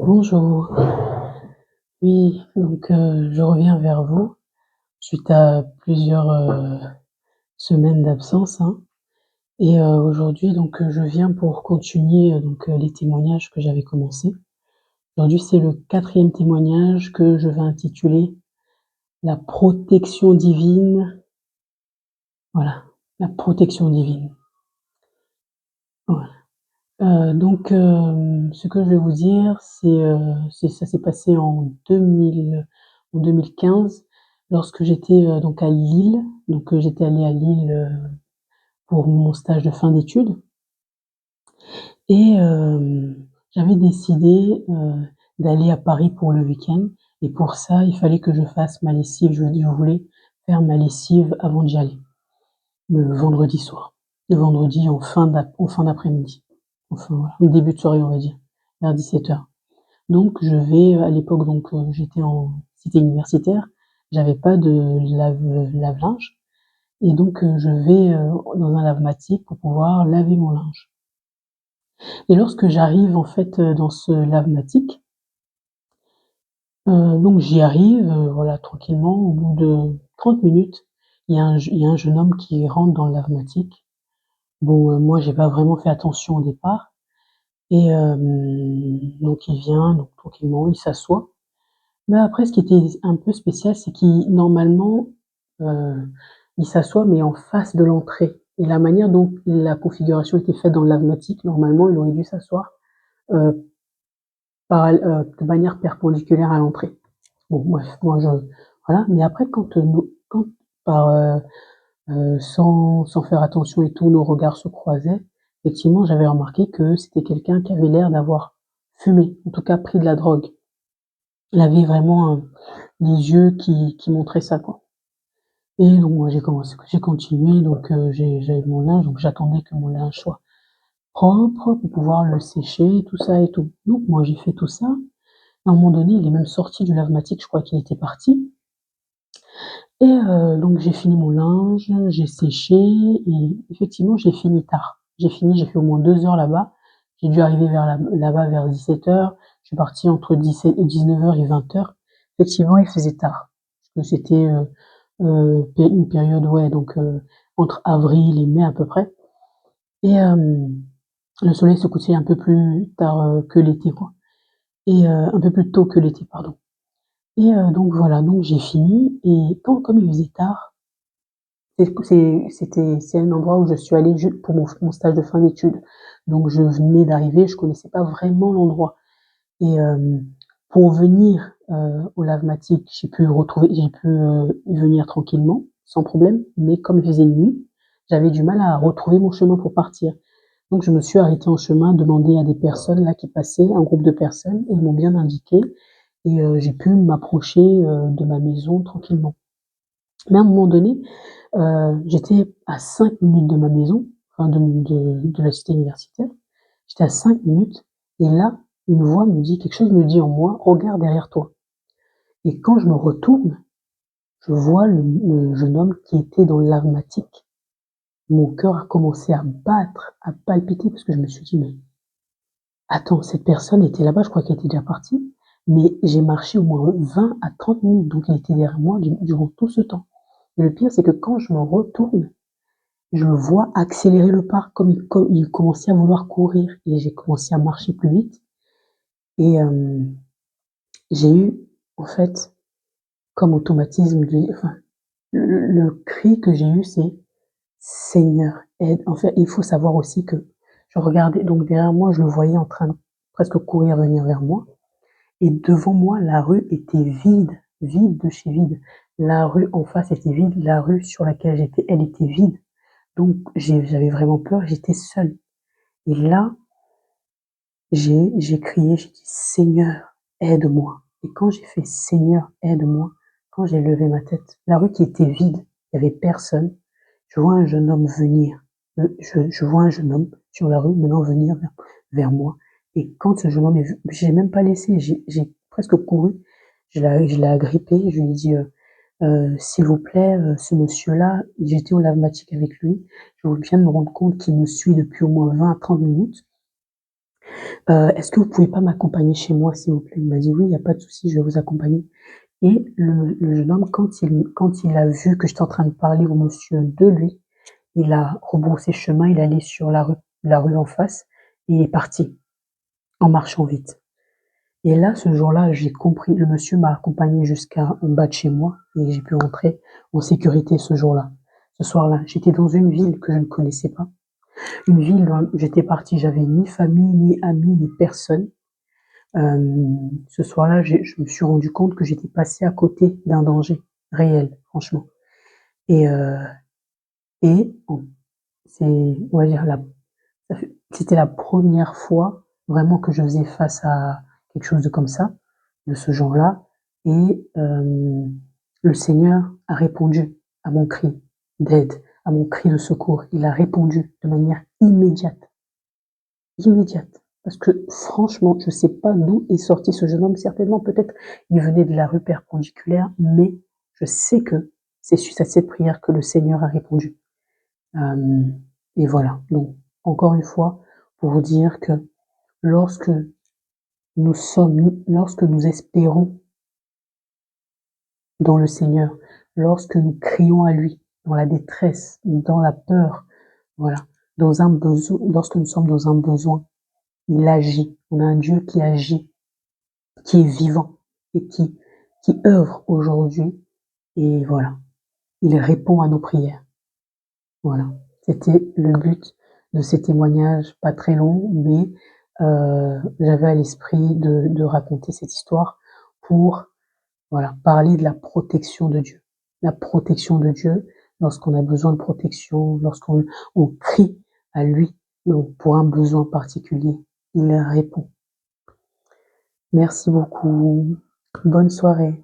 Bonjour. Oui, je reviens vers vous suite à plusieurs, semaines d'absence, hein, aujourd'hui je viens pour continuer, les témoignages que j'avais commencés. Aujourd'hui, c'est le quatrième témoignage que je vais intituler «La protection divine». Voilà, la protection divine. Voilà. Ce que je vais vous dire, c'est ça s'est passé en 2015 lorsque j'étais, à Lille. J'étais allée à Lille, pour mon stage de fin d'études et j'avais décidé, d'aller à Paris pour le week-end et pour ça, il fallait que je fasse ma lessive. Je voulais faire ma lessive avant d'y aller, le vendredi soir. Le vendredi en fin d'après-midi. Enfin voilà, en début de soirée, on va dire, vers 17h. Donc je vais, à l'époque j'étais en cité universitaire, j'avais pas de lave-linge et je vais, dans un lavematique pour pouvoir laver mon linge et lorsque j'arrive en fait, dans ce lavematique, j'y arrive, voilà tranquillement. Au bout de 30 minutes, il y a un jeune homme qui rentre dans le lavematique. Bon, moi j'ai pas vraiment fait attention au départ et il vient donc tranquillement, il s'assoit. Mais après, ce qui était un peu spécial, c'est qu'il normalement, heu, il s'assoit, mais en face de l'entrée et la manière dont la configuration était faite dans le lavematique, normalement, il aurait dû s'asseoir, heu, de manière perpendiculaire à l'entrée. Bon bref, moi je voilà, mais après quand par, sans faire attention et tout, nos regards se croisaient, effectivement, j'avais remarqué que c'était quelqu'un qui avait l'air d'avoir fumé, en tout cas pris de la drogue. Il avait vraiment, les yeux qui montraient ça, quoi. Et donc moi j'ai continué j'avais mon linge, donc j'attendais que mon linge soit propre pour pouvoir le sécher, tout ça et tout. Donc moi j'ai fait tout ça. À un moment donné, il est même sorti du lavematique, je crois qu'il était parti et j'ai fini mon linge, j'ai séché et effectivement j'ai fini tard. J'ai fait au moins 2 heures là-bas. J'ai dû arriver là-bas vers 17h. Je suis partie entre 19h et 20h. Effectivement, il faisait tard parce que c'était, P une période, ouais, entre avril et mai à peu près et le soleil se couchait un peu plus tard, que l'été, quoi et un peu plus tôt que l'été, pardon et voilà, j'ai fini et comme il faisait tard, c'est un endroit où je suis allée pour mon stage de fin d'études. Donc je venais d'arriver, je connaissais pas vraiment l'endroit et pour venir, au lavematique, j'ai pu, y venir tranquillement, sans problème, mais comme il faisait nuit, j'avais du mal à retrouver mon chemin pour partir. Donc je me suis arrêtée en chemin, demandé à des personnes là qui passaient, un groupe de personnes et ils m'ont bien indiqué et j'ai pu m'approcher, de ma maison tranquillement. Mais à un moment donné, j'étais à 5 minutes de ma maison, enfin de la cité universitaire. J'étais à 5 minutes et là, une voix me dit quelque chose me dit en moi: «Regarde derrière toi» et quand je me retourne, je vois le jeune homme qui était dans le lavematique. Mon cœur a commencé à battre, à palpiter parce que je me suis dit: «Mais attends, cette personne était là-bas, je crois qu'elle était déjà partie, mais j'ai marché au moins 20 à 30 minutes, donc il était derrière moi durant tout ce temps» et le pire, c'est que quand je me retourne, je le vois accélérer le pas comme il commençait à vouloir courir et j'ai commencé à marcher plus vite et j'ai eu, en fait, comme automatisme le cri que j'ai eu, c'est: «Seigneur, aide». En fait, il faut savoir aussi que je regardais donc derrière moi, je le voyais en train de presque courir, venir vers moi et devant moi, la rue était vide, vide de chez vide. La rue en face était vide, la rue sur laquelle j'étais, elle était vide. Donc j'avais vraiment peur, j'étais seule et là, j'ai crié, j'ai dit: «Seigneur, aide-moi» et quand j'ai fait: «Seigneur, aide-moi», quand j'ai levé ma tête, la rue qui était vide, il y avait personne, je vois un jeune homme venir, je vois un jeune homme sur la rue maintenant venir vers moi et quand ce jeune homme est ve j'ai même pas laissé, j'ai presque couru, je l'ai agrippé, je lui ai dit: «S'il vous plaît, ce monsieur-là», j'étais au lavematique avec lui, je viens de me rendre compte qu'il me suit depuis au moins 20 à 30 minutes «Est-ce que vous pouvez pas m'accompagner chez moi, s'il vous plaît?» Il m'a dit: «Oui, il y a pas de souci, je vais vous accompagner». Et le jeune homme, quand il a vu que j'étais en train de parler au monsieur de lui, il a rebroussé chemin, il est allé sur la rue en face et il est parti en marchant vite. Et là, ce jour-là, j'ai compris, le monsieur m'a accompagné jusqu'à en bas de chez moi et j'ai pu rentrer en sécurité ce jour-là. Ce soir-là, j'étais dans une ville que je ne connaissais pas, une ville dans j'étais partie, j'avais ni famille, ni amis, ni personne. Ce soir-là, je me suis rendu compte que j'étais passée à côté d'un danger réel, franchement. Et on on va dire c'était la première fois vraiment que je faisais face à quelque chose de comme ça, de ce genre-là. Et le Seigneur a répondu à mon cri d'aide, à mon cri de secours. Il a répondu de manière immédiate, immédiate. Parce que franchement, je sais pas d'où est sorti ce jeune homme. Certainement, peut-être, il venait de la rue perpendiculaire, mais je sais que c'est suite à cette prière que le Seigneur a répondu. Hem et voilà, donc encore une fois, pour vous dire que lorsque lorsque nous espérons dans le Seigneur, lorsque nous crions à lui, dans la détresse, dans la peur, voilà, lorsque nous sommes dans un besoin, il agit. On a un Dieu qui agit, qui est vivant et qui œuvre aujourd'hui et voilà, il répond à nos prières. Voilà, c'était le but de ces témoignages, pas très longs, mais j'avais à l'esprit de raconter cette histoire pour, voilà, parler de la protection de Dieu. La protection de Dieu lorsqu'on a besoin de protection, lorsqu'on crie à lui, donc pour un besoin particulier, il répond. Merci beaucoup. Bonne soirée.